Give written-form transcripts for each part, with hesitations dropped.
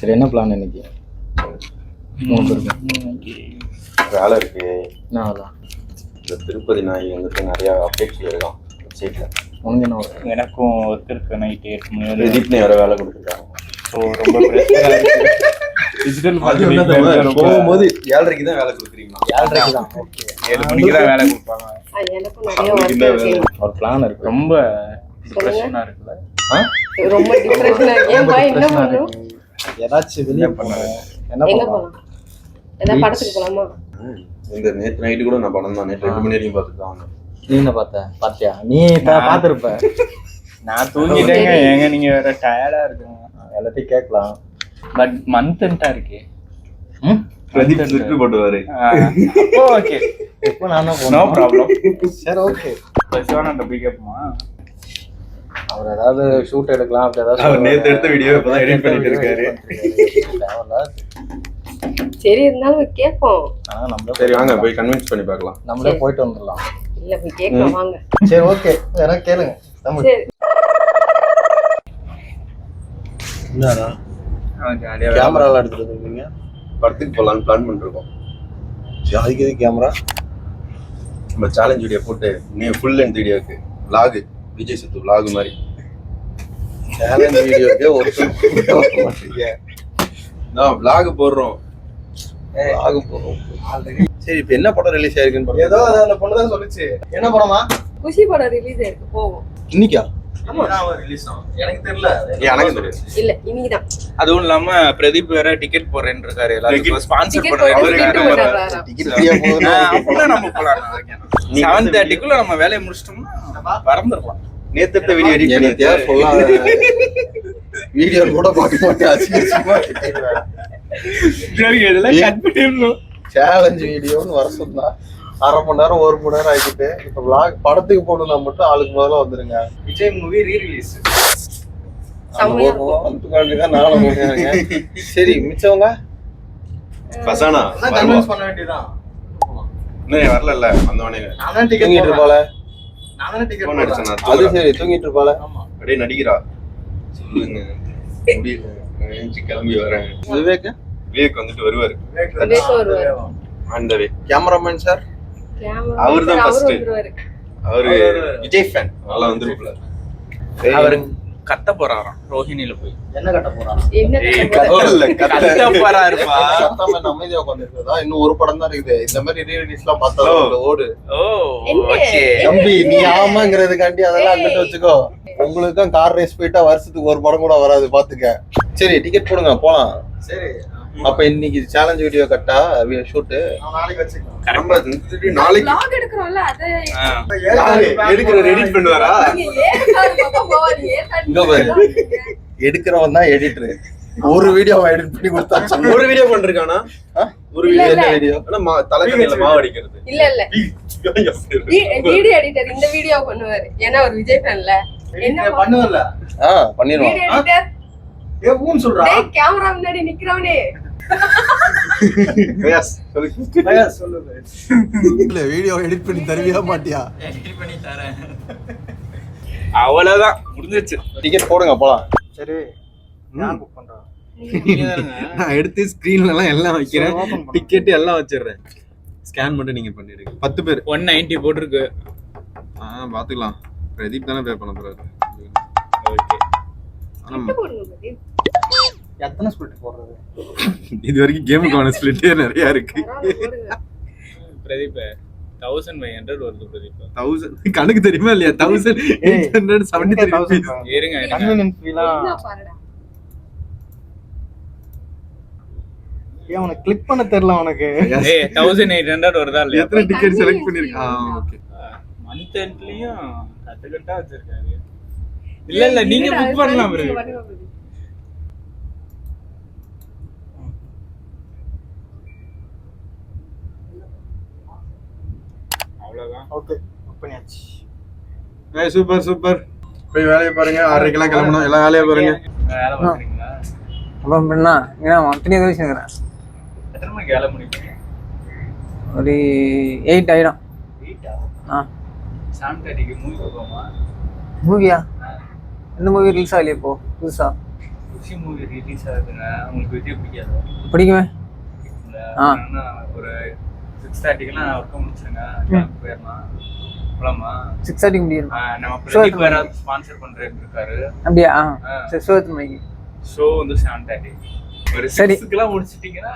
சரி, என்ன பிளான் இன்னைக்கு? வேலை இருக்கு. என்ன வேலை? இந்த திருப்பதி நாய் வந்துட்டு நிறைய அப்டேட்ஸ் இருக்கான் வெப்சைட்ல. உனக்கு என்ன வேலை? எனக்கும் ஒர்க் இருக்கு. நைட் 8 மணி வரை எடிட்னு வேற வேலை கொடுத்துருக்காங்க. ஸோ ரொம்ப ப்ரெஷராக இருக்கு. டிஜிட்டல் போகும்போது 7:30க்கு தான் வேலை கொடுக்குறீங்களா? 7:30 தான். ஓகே, 7 மணிக்கு தான் வேலை கொடுப்பாங்க. எனக்கும் நிறைய ஒர்க் இருக்கு. ஒரு பிளான் இருக்கு. ரொம்ப டிப்ரெஷனாக இருக்குல்ல. ரொம்ப டிப்ரெஷனா இருக்கு. ஏன் பாய் என்ன பண்ணணும்? ஏதாச்சும் வெளியே பண்ணாரு. என்ன எங்க பண்ணலாம்? போலாம்? ஏதாவது படத்துக்கு போலாமா? இந்த நேற்று நைட்டு கூட நான் படம் தான். நேற்று 2 மணி வரைக்கும் பார்த்துட்டு தான் வந்தேன். நீ என்ன பாத்தியா? நீ பாத்துருப்ப. நான் தூங்கிட்டேங்க. ஏங்க நீங்க வேற டயர்டா இருக்குங்க. எல்லாத்தையும் கேட்கலாம். பட் மந்த் எண்டா இருக்கு. பிரதீப் சுட்டு போட்டுவாரு. அப்போ ஓகே, இப்போ நானும் நோ ப்ராப்ளம். சரி, ஓகே. பஸ்வான பிக்கப்மா அவர் ஏதாவது ஷூட் எடுக்கலாம் அப்படி ஏதாவது. அவர் நேத்து எடுத்த வீடியோ இப்பதான் எடிட் பண்ணிட்டு இருக்காரு. சரி, இருந்தாலும் கேட்போம். ஆனா நம்ம சரி வாங்க போய் கன்வின்ஸ் பண்ணி பார்க்கலாம். நம்மளே போயிட்டு வந்துடலாம். இல்ல போய் கேட்கலாம் வாங்க. சரி, ஓகே. வேற கேளுங்க. நம்ம சரி, என்னடா ஜாலியா கேமரால எடுத்துட்டு வந்தீங்க? படத்துக்கு போலான்னு பிளான் பண்ணிருக்கோம். அதுக்கு எது கேமரா? நம்ம சேலஞ்ச் வீடியோ போட்டு நீ ஃபுல் லென்த் வீடியோக்கு vlog விஜய் சேது vlog மாதிரி சேலஞ்ச் வீடியோக்கே ஒரு மாட்டீங்க. நான் vlog போடுறோம். சரி, இப்போ என்ன படம் ரிலீஸ் ஆயிருக்குன்னு ஏதோ அந்த பொண்ணு தான் சொல்லுச்சு. என்ன படமா? குஷி படம் ரிலீஸ் ஆயிருக்கு, போவோம். இன்னைக்கா? ரிலீஸ் ஆகும். எனக்கு தெரியல. எனக்கு தெரியும். இல்ல இன்னைக்குதான். அதுவும் இல்லாம பிரதீப் வேற டிக்கெட் போடுறேன்னு இருக்காரு. எல்லாருக்கும் ஸ்பான்சர் டிக்கெட் பண்றாரு. போட்டு வீட்டு வராரா? டிக்கெட் ஃப்ரீயா போகுதுன்னா அப்பலாம் நம்ம போலாம். 7:30க்குள்ள நம்ம வேலையை முடிச்சிட்டோம்னா பறந்துடலாம். நேத்து எடுத்த வீடியோ எடிட் என்னத்தையா பண்ணிட்டு சொல்லாத. வீடியோ கூட பார்க்க மாட்டேன். அசிங்கமா சரி, இதெல்லாம் கட் பண்ணிடணும். சேலஞ்ச் வீடியோன்னு வர சொன்னா 1/2 மணி நேரம் 1 மணி நேரம் ஆகிட்டு இப்ப vlog படத்துக்கு போகணும்னா மட்டும் ஆளுக்கு முதல்ல வந்துருங்க. Vijay movie re release. செம்மையா தான் நானும் போகிறேன். சரி, மிச்சவங்க பசானா கன்வின்ஸ் பண்ண வேண்டியதான். இன்னும் வரல வந்தவனே. நான் தூங்கிட்டு இருப்பாள. போன் அடிச்சேன் நான். அது சரி, தூங்கிட்டு இருப்பாள. அப்படியே நடிக்கிறா. சொல்லுங்க முடியல. எழுந்து கிளம்பி வரேன். விவேக் வந்துட்டு வருவாரு. விவேக் வருவாரு. அந்த வே கேமராமேன் சார் கேமரா அவர்தான் first. வந்துருவாரு. அவரு விஜய் ஃபேன். அதனால வந்துருக்குல. அவரு கத்த போறாராம் ரோஹிணில போய். என்ன கட்ட போறான்? என்ன கத்த போறாருப்பா. அமைதியா உட்காந்துருக்கா. இன்னும் ஒரு படம் தான் இருக்குது. இந்த மாதிரி ரீ ரிலீஸ் எல்லாம் பார்த்தா ஓடு. ஓ ஓகே. தம்பி, நீ ஆமாங்கிறதுக்காண்டி அதெல்லாம் அங்கிட்டு வச்சுக்கோ. உங்களுக்கு தான் கார் ரேஸ் போயிட்டா வருஷத்துக்கு ஒரு படம் கூட வராது, பாத்துக்க. சரி, டிக்கெட் போடுங்க, போலாம். சரி, அப்ப இன்னைக்கு சேலஞ்ச் வீடியோ கட்டா ஷூட் நாளைக்கு வச்சுக்கலாம். நாளைக்கு vlog எடுக்கறோம்ல, அத எடுக்கிற எடிட் பண்ணுவாரா? நீங்க ஏன் பக்கம் போவாதீங்க. இங்க பாரு, எடுக்கிறவன் தான் எடிட்டர். ஒரு வீடியோவை எடிட் பண்ணி கொடுத்தா ஒரு வீடியோ பண்ணிருக்கானா? ஒரு இல்ல, வீடியோ இல்ல. என்ன வீடியோ? ஆனா தலைக்கணில மாவு அடிக்கிறது. இல்ல இல்ல வீடியோ எடிட்டர் இந்த வீடியோ பண்ணுவாரு. ஏன்னா ஒரு விஜய் ஃபேன்ல என்ன பண்ணுவல. பண்ணிடுவோம். வீடியோ எடிட்டர் ஏ ஊன் சொல்றா. டேய், கேமரா முன்னாடி நிக்கறவனே. எஸ் சொல்லு. இல்ல, வீடியோ எடிட் பண்ணி தருவியா மாட்டியா? எடிட் பண்ணி தரேன். அவ்வளவுதான், முடிஞ்சிருச்சு. டிக்கெட் போடுங்க, போலாம். சரி, நான் புக் பண்றேன். நான் எடுத்து ஸ்கிரீன்ல எல்லாம் வைக்கிறேன். டிக்கெட் எல்லாம் வச்சிடுறேன். ஸ்கேன் மட்டும் நீங்க பண்ணிடுங்க. 10 பேர் 190 போட்டுருக்கு. பாத்துக்கலாம். பிரதீப் தானே பே பண்ண போறாரு. ஓகே. கிட்ட போடுங்க பிரதீப். எத்தனை ஸ்பிளிட் போடுறது? இது வரைக்கும் கேமுக்கான ஸ்பிளிட்டே நிறைய இருக்கு. போடுங்க. பிரதீப் 1500 வருது. பிரதீப் 1000 கணக்கு தெரியுமா இல்லையா? 1873 rupees. இருங்க கன்வீனியன்ஸ் ஃபீலாம். என்ன பாருடா. ஏன் உனக்கு கிளிக் பண்ண தெரியல உனக்கு? ஏய் 1800 வருதா இல்லையா? எத்தனை டிக்கெட் செலக்ட் பண்ணிருக்கா? ஓகே. மந்த் எண்ட்லயும் கட்டா வச்சிருக்காரு. இல்ல நீங்க புக் பண்ணலாம் பிரதீப். பண்ணுங்க பிரதீப். அவ்வளவுதான். ஓகே, புக் பண்ணியாச்சு. ஏய் சூப்பர் சூப்பர். போய் வேலைய பாருங்க. 6:30க்கு கிளம்பணும். எல்லாம் வேலைய பாருங்க. வேலை பாக்குறீங்களா? அப்புறம் பண்ணா மொத்தம் எது வச்சுக்கிறேன். எத்தனை மணிக்கு வேலை முடிப்பீங்க? ஒரு 8 ஆயிடும். 8 7:30க்கு மூவி போவோமா? மூவியா? எந்த மூவி ரிலீஸ் ஆகலையே இப்போ புதுசா? குஷி மூவி ரிலீஸ் ஆகுதுங்க. உங்களுக்கு விஜய் பிடிக்காது? பிடிக்குமே. ஒரு 6:30க்குலாம் ஒர்க் முடிச்சிருங்க, போயிடலாம். போலாமா? 6:30 முடியும். நம்ம பிரதீப் வேற ஸ்பான்சர் பண்றேன்னு இருக்காரு. அப்படியா? சரி, சோத்து மணிக்கு ஷோ வந்து 7:30. ஒரு 6க்குலாம் முடிச்சிட்டீங்கன்னா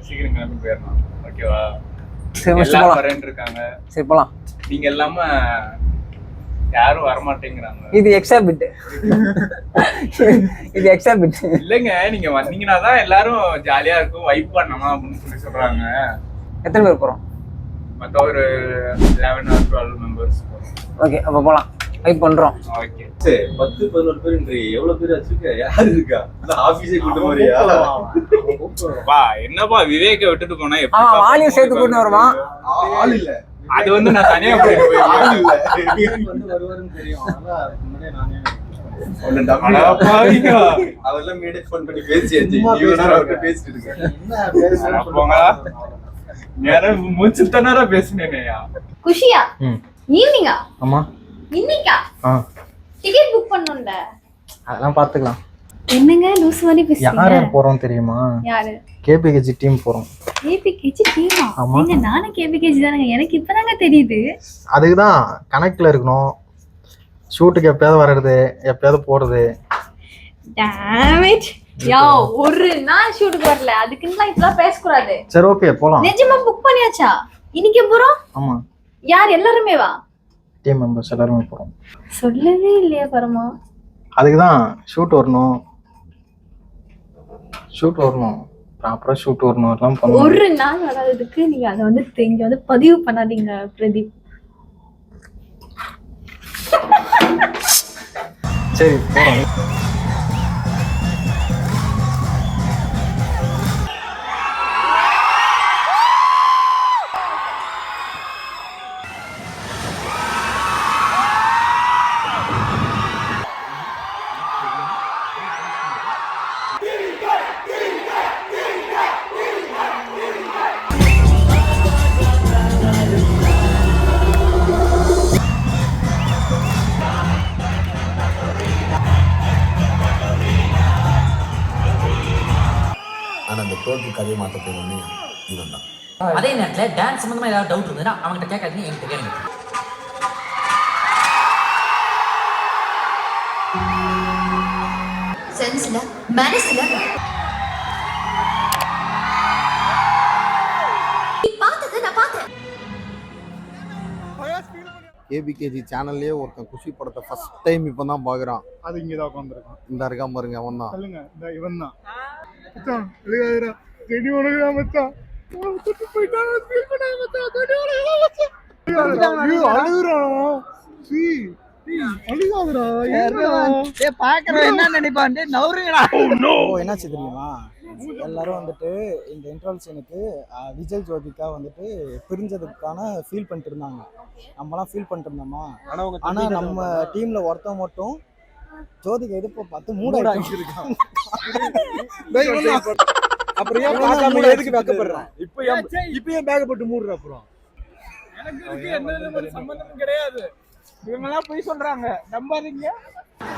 சீக்கிரம் கிளம்பி போயிடலாம். ஓகேவா? சரி, எல்லாரும் வரேன்னு இருக்காங்க. சரி போலாம். நீங்க எல்லாம யாரும் வர மாட்டேங்கிறாங்க. இது எக்ஸ்ட்ரா பிட். இது எக்ஸ்ட்ரா பிட். இல்லங்க, நீங்க வந்தீங்கன்னா தான் எல்லாரும் ஜாலியா இருக்கும், வைப் பண்ணலாம் அப்படின்னு சொல்றாங்க. எத்தனை பேர் போறோம்? மொத்தம் ஒரு 11 or 12 மெம்பர்ஸ் போறோம். ஓகே, அப்ப போலாம். வைப் பண்றோம். ஓகே. சரி 10-11 பேர் எவ்வளவு பேர் வச்சிருக்க? யாரு இருக்கா? அந்த ஆபீஸே கூட்டி போறியா? வா, என்னப்பா விவேக்க விட்டுட்டு போனா எப்படி? ஆமா, வாலியும் சேர்த்து கூட்டி வருமா? ஆள் இல்ல. அது வந்து நான் தனியா போயிட்டு போயிருவேன். ஆள் இல்ல. வந்து வருவாருன்னு தெரியும். ஆனா அதுக்கு முன்னாடியே நானே அதெல்லாம் மீடியா ஃபோன் பண்ணி பேசியாச்சு. இவனால அவர்கிட்ட பேசிட்டு இருக்கேன். என்ன போங்க. நேரம் மூச்சு தண்ணாரா பேசுனேனேயா. குஷியா? ஈவினிங்கா? ஆமா. இன்னைக்கா? டிக்கெட் புக் பண்ணனும்ல. அதெல்லாம் பாத்துக்கலாம். என்னங்க லூஸ் மாதிரி பேசுறீங்க? யார் போறோம் தெரியுமா? யாரு? கேபிகேஜி டீம் போறோம். கேபிகேஜி டீமா? நீங்க நானே கேபிகேஜி தானங்க. எனக்கு இப்பதாங்க தெரியுது. அதுக்கு தான் கனெக்ட்ல இருக்கணும். ஷூட்டுக்கு எப்பயாவது வர்றது, எப்பயாவது போறது. Tom it. யோ, ஒரு நாள் ஷூட்டுக்கு வரல. அதுக்குன்னு இப்பலாம் பேச கூடாது. சரி, ஓகே போலாம். நிஜமா புக் பண்ணியாச்சா? இன்னைக்கு போறோம்? ஆமா. யார் எல்லாருமே வா? டீம் மெம்பர்ஸ் எல்லாரும் போறோம். சொல்லவே இல்லையா பரமா? அதுக்கு தான் ஷூட் வரணும். ப்ராப்பரா ஷூட் வரணும். எல்லாம் பண்ணணும். ஒரு நாள் வராததுக்கு நீங்க அதை வந்து இங்க வந்து பதிவு பண்ணாதீங்க பிரதீப். சரி போறோம். அந்த தோற்று கதையை மாற்ற போனோன்னு இவன் தான். அதே நேரத்தில் டான்ஸ் சம்பந்தமா ஏதாவது டவுட் இருந்ததுன்னா அவங்ககிட்ட கேட்காதீங்க, என்கிட்ட கேளுங்க. சென்ஸ்ல மேனஸ்ல பார்த்தது நான் பார்த்தேன். கேபிகேஜி சேனல்லே ஒருத்தன் குஷி படத்தை ஃபர்ஸ்ட் டைம் இப்போ தான் பார்க்குறான். அது இங்கே தான் உட்காந்துருக்கான். இந்த இருக்கா பாருங்க, அவன் தான். சொல்லுங்க, இந்த இவன் தான். மச்சான் எழுகாதடா, செடி உனக்குடா மச்சான். போயிட்டான் ஃபீல் பண்ணாத மச்சான். செடி உனக்குடா மச்சான். அழுகுறா. சீ அழுகாதடா. ஏ பாக்குறவன் என்ன நினைப்பான்? டேய் நவுறுங்கடா. ஓ என்னாச்சு தெரியுமா? எல்லாரும் வந்துட்டு இந்த இன்ட்ரோல் சீனுக்கு விஜய் ஜோதிகா வந்துட்டு பிரிஞ்சதுக்கான ஃபீல் பண்ணிட்டு இருந்தாங்க. நம்மலாம் ஃபீல் பண்ணிட்டு இருந்தோமா? ஆனா நம்ம டீம்ல ஒருத்தன் மட்டும் ஜோதிகா எதுப்போ பார்த்து மூட ஆகிருக்கான். அப்புறம் ஏன் பார்க்காம எதுக்கு வெக்கப்படுறான்? இப்போ ஏன் பேக் போட்டு மூடுற? அப்புறம் எனக்கு என்ன சம்பந்தம் கிடையாது. இவங்க எல்லாம் போய் சொல்றாங்க, நம்பாதீங்க.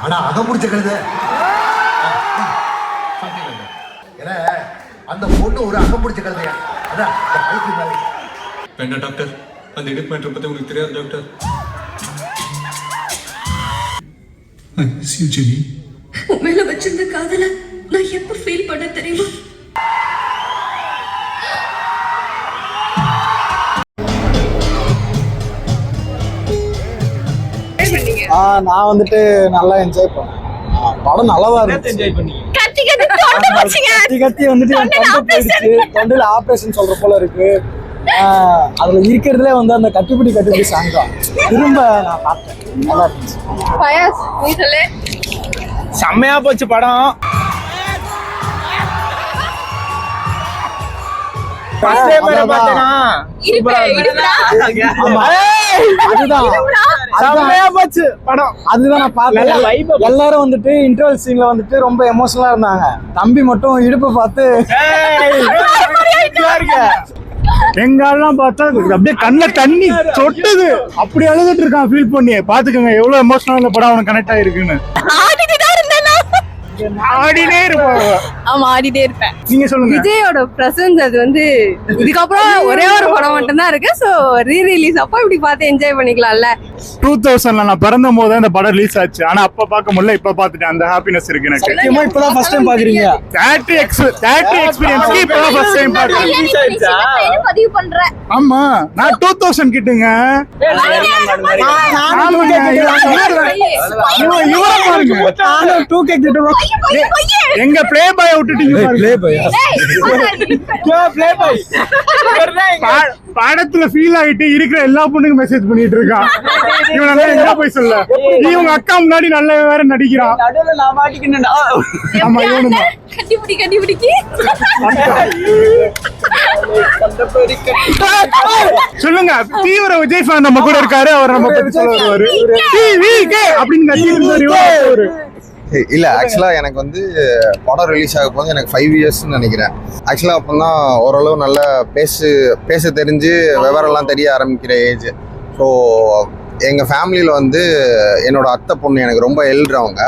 ஆனா அகம் முடிச்ச கழுத ஏன்னா அந்த பொண்ணு ஒரு அகம் முடிச்ச கழுதையா? அதான் வேண்டாம் டாக்டர், அந்த எடிட் மேட்டர் பத்தி உங்களுக்கு தெரியாது டாக்டர். உன் மேல வச்சிருந்த காதல நான் எப்ப ஃபீல் பண்ண தெரியுமா? நான் வந்துட்டு நல்லா என்ஜாய் பண்ணேன். படம் நல்லாதான் இருந்துச்சு. என்ஜாய் பண்ணீங்க? கத்தி வந்துட்டு தொண்டையில ஆபரேஷன் சொல்ற போல இருக்கு. அதுல இருக்கிறதுலே வந்து அந்த கட்டிப்பிடி சாங் தான் திரும்ப நான் பார்த்தேன். நல்லா இருந்துச்சு. பயாஸ் நீ சொல்லு. செம்மையா போச்சு படம். எல்லாரும் வந்துட்டு இன்டர்வல் சீன்ல வந்துட்டு ரொம்ப எமோஷனலா இருந்தாங்க. தம்பி மட்டும் இடுப்பு பார்த்து எங்கெல்லாம் பார்த்தா அப்படியே கண்ணுல தண்ணி சொட்டுது. அப்படி அழுதுட்டு இருக்கான் ஃபீல் பண்ணி. பாத்துக்கோங்க எவ்வளவு எமோஷனல் படம் அவனுக்கு கனெக்ட் ஆயிருக்குன்னு. ஆடினே இருப்பாங்க. ஆமா ஆடிட்டே இருப்பேன். நீங்க சொல்லுங்க. விஜயோட பிரசன்ஸ் அது வந்து இதுக்கப்புறம் ஒரே ஒரு படம் மட்டும் தான் இருக்கு. சோ ரீ ரிலீஸ் அப்போ இப்படி பார்த்து என்ஜாய் பண்ணிக்கலாம்ல. 2000ல நான் பிறந்த போது அந்த படம் ரிலீஸ் ஆச்சு. ஆனா அப்ப பார்க்க முடியல, இப்ப பாத்துட்டேன். அந்த ஹாப்பினஸ் இருக்கு எனக்கு. சத்தியமா இப்பதான் ஃபர்ஸ்ட் டைம் பாக்குறீங்க. தேட்டர் எக்ஸ்பீரியன்ஸ்க்கு இப்பதான் ஃபர்ஸ்ட் டைம் பாக்குறேன். பதிவு பண்றேன். ஆமா நான் 2000 கிட்டுங்க. எங்க பிளே பாய் விட்டுட்டீங்க. படத்துல ஃபீல் ஆகிட்டு இருக்கிற எல்லா பொண்ணுக்கும் மெசேஜ் பண்ணிட்டு இருக்கான். இவன் எங்க போய் சொல்ல, இவங்க அக்கா முன்னாடி நல்ல வேற நடிக்கிறான். ஆமா இவனுமா கட்டிபிடிக்கி சொல்லுங்க. தீவிர விஜய் ஃபேன் நம்ம கூட இருக்காரு. அவர் நம்ம பத்தி சொல்ல வருவாரு. அப்படின்னு கத்திட்டு இல்ல ஆக்சுவலா எனக்கு வந்து படம் ரிலீஸ் ஆக போது எனக்கு 5 இயர்ஸ்ன்னு நினைக்கிறேன். ஆக்சுவலா அப்பதான் ஓரளவு நல்லா பேச தெரிஞ்சு விவரம்லாம் தெரிய ஆரம்பிக்கிற ஏஜ். ஸோ எங்க ஃபேமிலியில வந்து என்னோட அத்தை பொண்ணு எனக்கு ரொம்ப எல்றவங்க.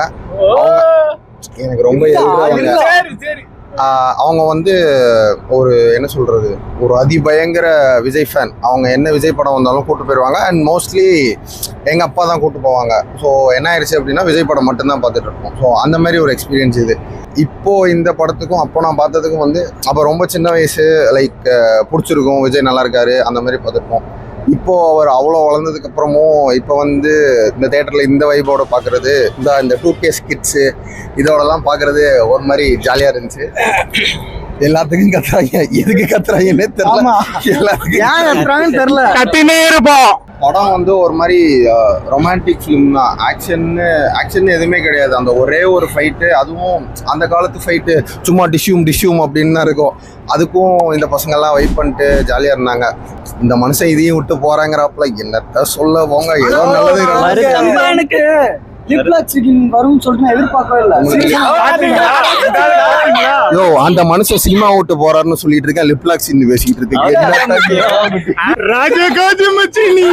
அவங்க வந்து ஒரு என்ன சொல்றது, ஒரு அதிபயங்கர விஜய் ஃபேன். அவங்க என்ன விஜய் படம் வந்தாலும் கூட்டு போயிடுவாங்க. அண்ட் மோஸ்ட்லி எங்க அப்பா தான் கூட்டு போவாங்க. ஸோ என்ன ஆயிடுச்சு அப்படின்னா விஜய் படம் மட்டும்தான் பார்த்துட்டு இருப்போம். ஸோ அந்த மாதிரி ஒரு எக்ஸ்பீரியன்ஸ் இது. இப்போ இந்த படத்துக்கும் அப்போ நான் பார்த்ததுக்கும் வந்து அப்போ ரொம்ப சின்ன வயசு, லைக் பிடிச்சிருக்கும், விஜய் நல்லா இருக்காரு அந்த மாதிரி பார்த்துருப்போம். இப்போ அவர் அவ்வளோ வளர்ந்ததுக்கு அப்புறமும் இப்போ வந்து இந்த தேட்டர்ல இந்த வைபோட பார்க்கறது, இந்த 2K ஸ்கிட்ஸு இதோடலாம் பார்க்கறது ஒரு மாதிரி ஜாலியாக இருந்துச்சு. எல்லாத்துக்கும் கத்துறாங்க, எதுக்கு கத்துறாங்கன்னே தெரியல. எல்லாத்துக்கும் தெரியல, கத்தினே இருப்போம். படம் வந்து ஒரு மாதிரி ரொமான்டிக் ஃபிலிம் தான். ஆக்ஷன் எதுவுமே கிடையாது. அந்த ஒரே ஒரு ஃபைட்டு, அதுவும் அந்த காலத்து ஃபைட்டு சும்மா டிஷ்யூம் அப்படின்னு தான் இருக்கும். அதுக்கும் இந்த பசங்கள்லாம் வெயிட் பண்ணிட்டு ஜாலியாக இருந்தாங்க. இந்த மனுஷன் இதையும் விட்டு போறாங்கிறப்பல என்னத்த சொல்ல போங்க. ஏதோ நல்லது எனக்கு வரும்னு சொல்லிட்டு நான் எதிர்பார்க்கவே இல்லை. யோ அந்த மனுஷன் சினிமா விட்டு போறாருன்னு சொல்லிட்டு இருக்கேன். லிப்லாக் சீன் பேசிட்டு இருக்கேன். ராஜகாஜ மச்சி நீ